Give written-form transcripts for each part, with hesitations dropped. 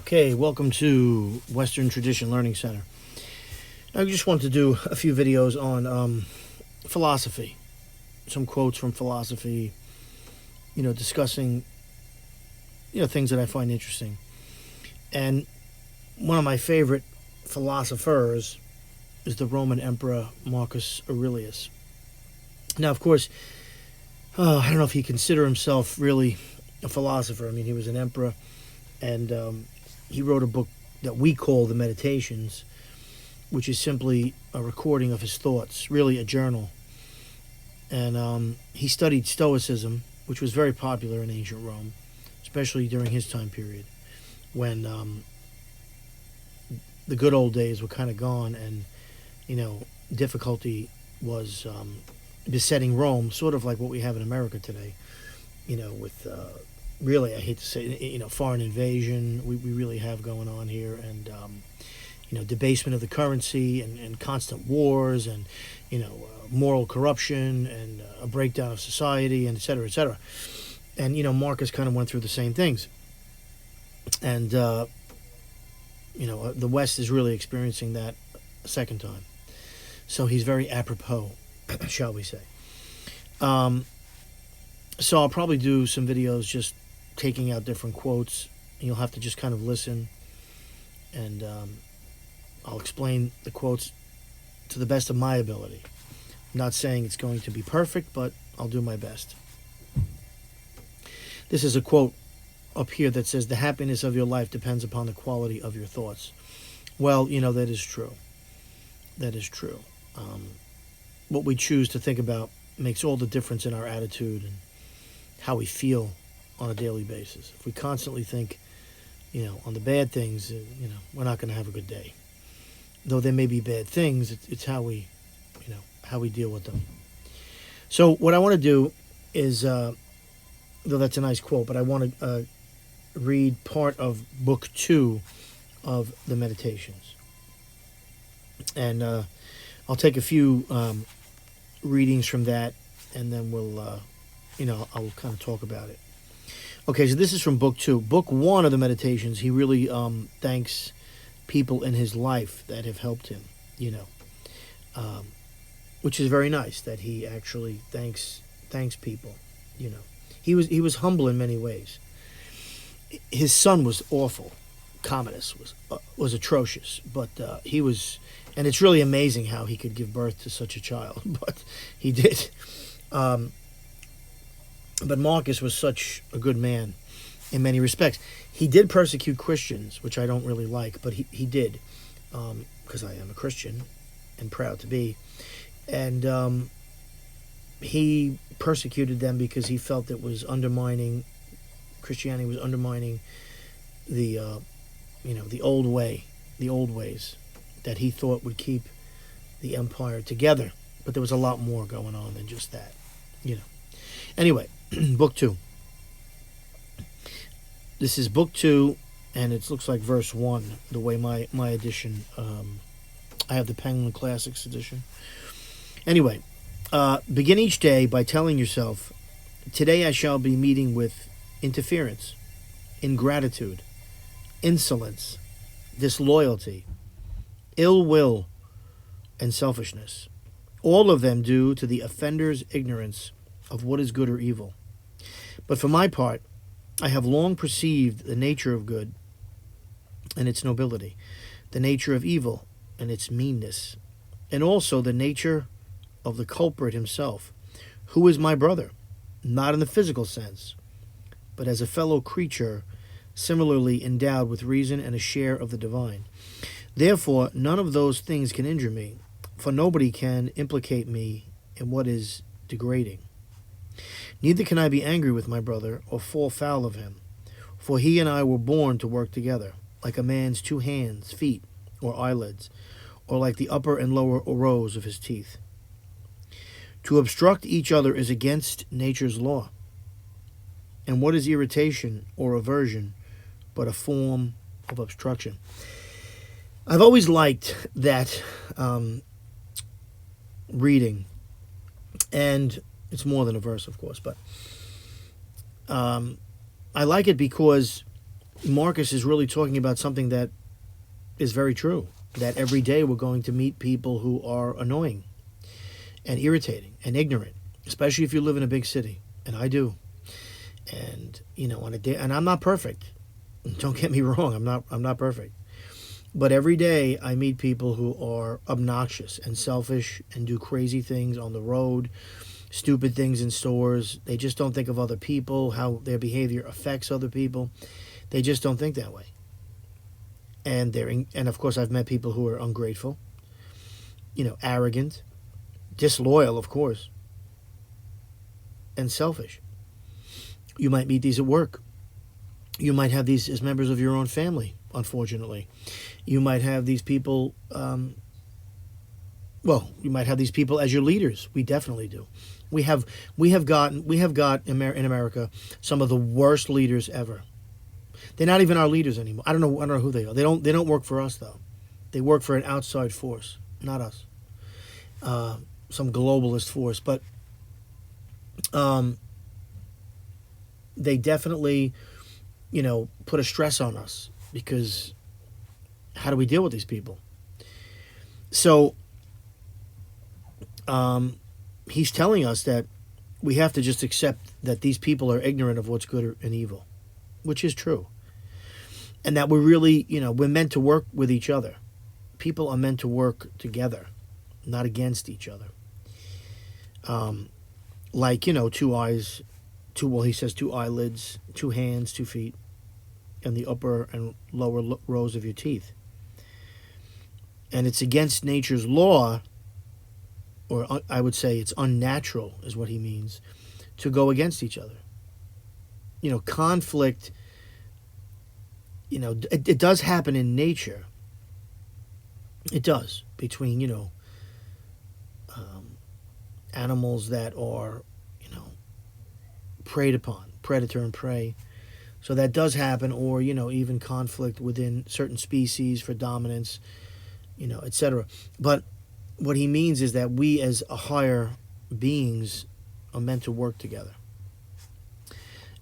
Okay, welcome to Western Tradition Learning Center. I just wanted to do a few videos on philosophy, some quotes from philosophy, discussing, things that I find interesting. And one of my favorite philosophers is the Roman Emperor Marcus Aurelius. Now, of course, I don't know if he considered himself really a philosopher. I mean, he was an emperor, and he wrote a book that we call the Meditations, which is simply a recording of his thoughts, really a journal. And he studied Stoicism, which was very popular in ancient Rome, especially during his time period, when the good old days were kind of gone, and difficulty was besetting Rome, sort of like what we have in America today. With really, I hate to say, foreign invasion we really have going on here, and debasement of the currency, and constant wars, and moral corruption, and a breakdown of society, and et cetera, et cetera. And Marcus kind of went through the same things, and the West is really experiencing that a second time. So he's very apropos, shall we say. So I'll probably do some videos just taking out different quotes, and you'll have to just kind of listen, and I'll explain the quotes to the best of my ability. I'm not saying it's going to be perfect, but I'll do my best. This is a quote up here that says, "The happiness of your life depends upon the quality of your thoughts." Well, that is true. That is true. What we choose to think about makes all the difference in our attitude and how we feel on a daily basis. If we constantly think, on the bad things, we're not going to have a good day. Though there may be bad things, it's how we, how we deal with them. So what I want to do is, though that's a nice quote, but I want to read part of Book 2 of the Meditations. And I'll take a few readings from that, and then we'll, I'll kind of talk about it. Okay, so this is from Book 2. Book 1 of the Meditations, he really thanks people in his life that have helped him, which is very nice that he actually thanks people. He was humble in many ways. His son was awful. Commodus was atrocious, but he was, and it's really amazing how he could give birth to such a child, but he did. But Marcus was such a good man in many respects. He did persecute Christians, which I don't really like, but he did, because I am a Christian and proud to be. And he persecuted them because he felt it was undermining, Christianity was undermining the old ways that he thought would keep the empire together. But there was a lot more going on than just that, Anyway, Book 2. This is Book 2, and it looks like verse 1, the way my edition, I have the Penguin Classics edition. Anyway, begin each day by telling yourself, today I shall be meeting with interference, ingratitude, insolence, disloyalty, ill will, and selfishness, all of them due to the offender's ignorance of what is good or evil. But for my part, I have long perceived the nature of good and its nobility, the nature of evil and its meanness, and also the nature of the culprit himself, who is my brother, not in the physical sense, but as a fellow creature similarly endowed with reason and a share of the divine. Therefore, none of those things can injure me, for nobody can implicate me in what is degrading. Neither can I be angry with my brother or fall foul of him, for he and I were born to work together, like a man's two hands, feet, or eyelids, or like the upper and lower rows of his teeth. To obstruct each other is against nature's law. And what is irritation or aversion but a form of obstruction? I've always liked that reading, and it's more than a verse, of course, but I like it because Marcus is really talking about something that is very true. That every day we're going to meet people who are annoying and irritating and ignorant, especially if you live in a big city, and I do. And on a day, and I'm not perfect. Don't get me wrong, I'm not perfect. But every day I meet people who are obnoxious and selfish and do crazy things on the road, stupid things in stores. They just don't think of other people, how their behavior affects other people. They just don't think that way. And and of course I've met people who are ungrateful, arrogant, disloyal, of course, and selfish. You might meet these at work. You might have these as members of your own family, unfortunately. You might have these people, you might have these people as your leaders. We definitely do. We have got in America some of the worst leaders ever. They're not even our leaders anymore. I don't know who they are. They don't work for us though. They work for an outside force, not us. Some globalist force, but they definitely, put a stress on us, because how do we deal with these people? So he's telling us that we have to just accept that these people are ignorant of what's good and evil, which is true. And that we're really, we're meant to work with each other. People are meant to work together, not against each other. Two eyes, he says 2 eyelids, 2 hands, 2 feet, and the upper and lower rows of your teeth. And it's against nature's law, or I would say it's unnatural, is what he means, to go against each other. Conflict, it does happen in nature. It does, between, animals that are, preyed upon, predator and prey. So that does happen, or, even conflict within certain species for dominance, etc. But what he means is that we as a higher beings are meant to work together.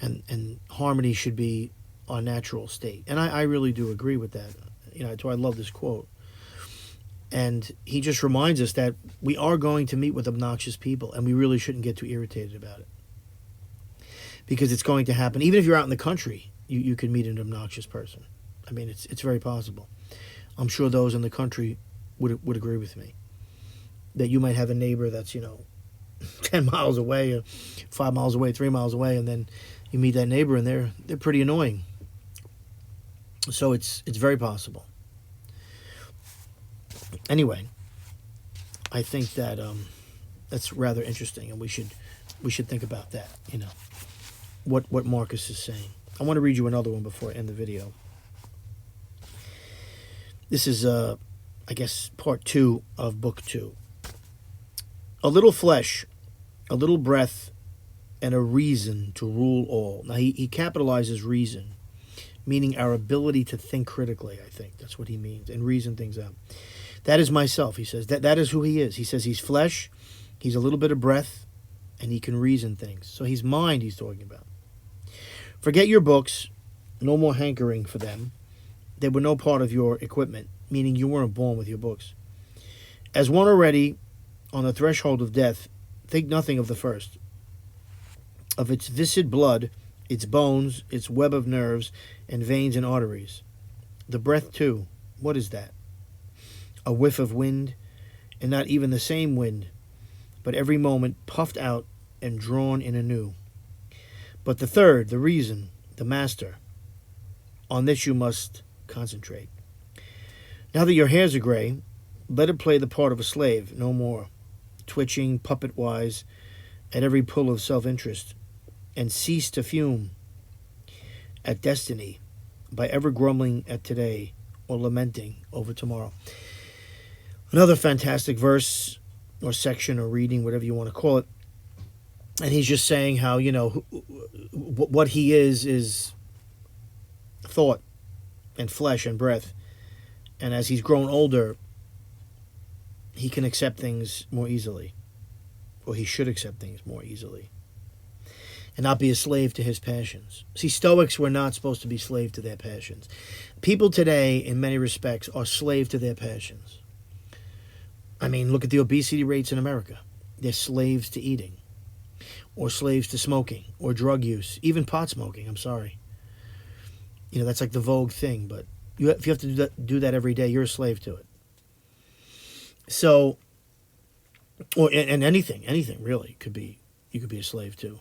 And harmony should be our natural state. And I really do agree with that. That's why I love this quote. And he just reminds us that we are going to meet with obnoxious people, and we really shouldn't get too irritated about it. Because it's going to happen. Even if you're out in the country, you could meet an obnoxious person. I mean, it's very possible. I'm sure those in the country would agree with me. That you might have a neighbor that's, 10 miles away, or 5 miles away, 3 miles away, and then you meet that neighbor and they're pretty annoying. So it's very possible. Anyway, I think that that's rather interesting, and we should think about that, what Marcus is saying. I want to read you another one before I end the video. This is, I guess, part 2 of book 2. A little flesh, a little breath, and a reason to rule all. Now, he capitalizes reason, meaning our ability to think critically, I think. That's what he means, and reason things out. That is myself, he says. That is who he is. He says he's flesh, he's a little bit of breath, and he can reason things. So he's mind he's talking about. Forget your books, no more hankering for them. They were no part of your equipment, meaning you weren't born with your books. As one already on the threshold of death, think nothing of the first. Of its viscid blood, its bones, its web of nerves, and veins and arteries. The breath, too, what is that? A whiff of wind, and not even the same wind, but every moment puffed out and drawn in anew. But the third, the reason, the master, on this you must concentrate. Now that your hairs are gray, let it play the part of a slave, no more, twitching puppet-wise at every pull of self-interest, and cease to fume at destiny by ever grumbling at today or lamenting over tomorrow. Another fantastic verse or section or reading, whatever you want to call it. And he's just saying how, what he is thought and flesh and breath. And as he's grown older, he can accept things more easily. Or he should accept things more easily. and not be a slave to his passions. See, Stoics were not supposed to be slave to their passions. People today, in many respects, are slave to their passions. I mean, look at the obesity rates in America. They're slaves to eating, or slaves to smoking, or drug use, even pot smoking. I'm sorry. That's like the vogue thing, but if you have to do that every day, you're a slave to it. So, and anything really you could be a slave to.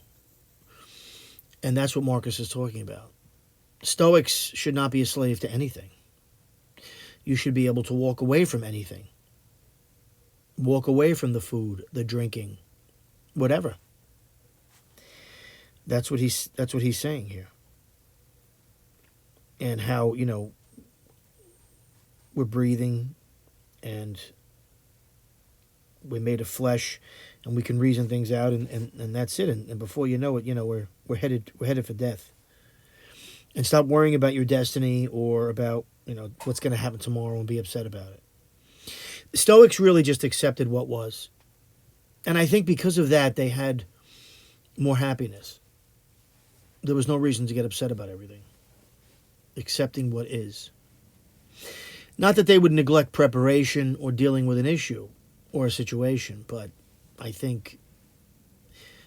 And that's what Marcus is talking about. Stoics should not be a slave to anything. You should be able to walk away from anything. Walk away from the food, the drinking, whatever. That's what he's saying here. And how, we're breathing and we're made of flesh and we can reason things out and that's it. And before you know it, we're headed for death. And stop worrying about your destiny or about, what's going to happen tomorrow and be upset about it. The Stoics really just accepted what was. And I think because of that, they had more happiness. There was no reason to get upset about everything. Accepting what is. Not that they would neglect preparation or dealing with an issue or a situation, but I think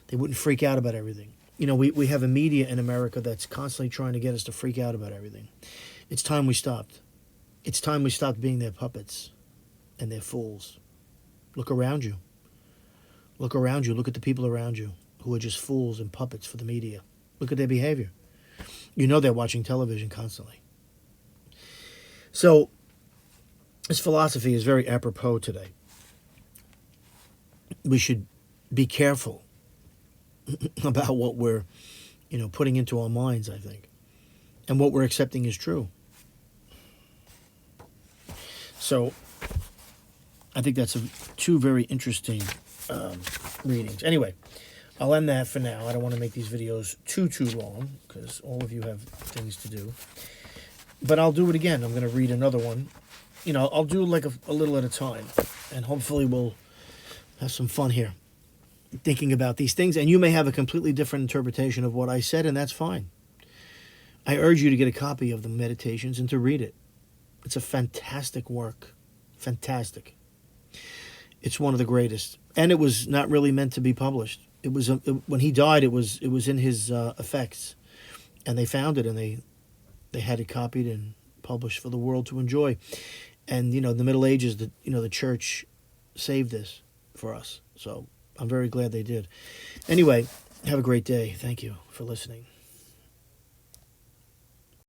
they wouldn't freak out about everything. We have a media in America that's constantly trying to get us to freak out about everything. It's time we stopped. It's time we stopped being their puppets and their fools. Look around you. Look around you. Look at the people around you who are just fools and puppets for the media. Look at their behavior. They're watching television constantly. So, this philosophy is very apropos today. We should be careful about what we're, putting into our minds, I think, and what we're accepting is true. So, I think that's two very interesting readings. Anyway, I'll end that for now. I don't want to make these videos too long because all of you have things to do. But I'll do it again. I'm going to read another one. I'll do like a little at a time, and hopefully we'll have some fun here thinking about these things. And you may have a completely different interpretation of what I said, and that's fine. I urge you to get a copy of the Meditations and to read it. It's a fantastic work. Fantastic. It's one of the greatest. And it was not really meant to be published. It was when he died, it was in his effects. And they found it, and they had it copied and published for the world to enjoy. And, in the Middle Ages, the church saved this for us. So I'm very glad they did. Anyway, have a great day. Thank you for listening.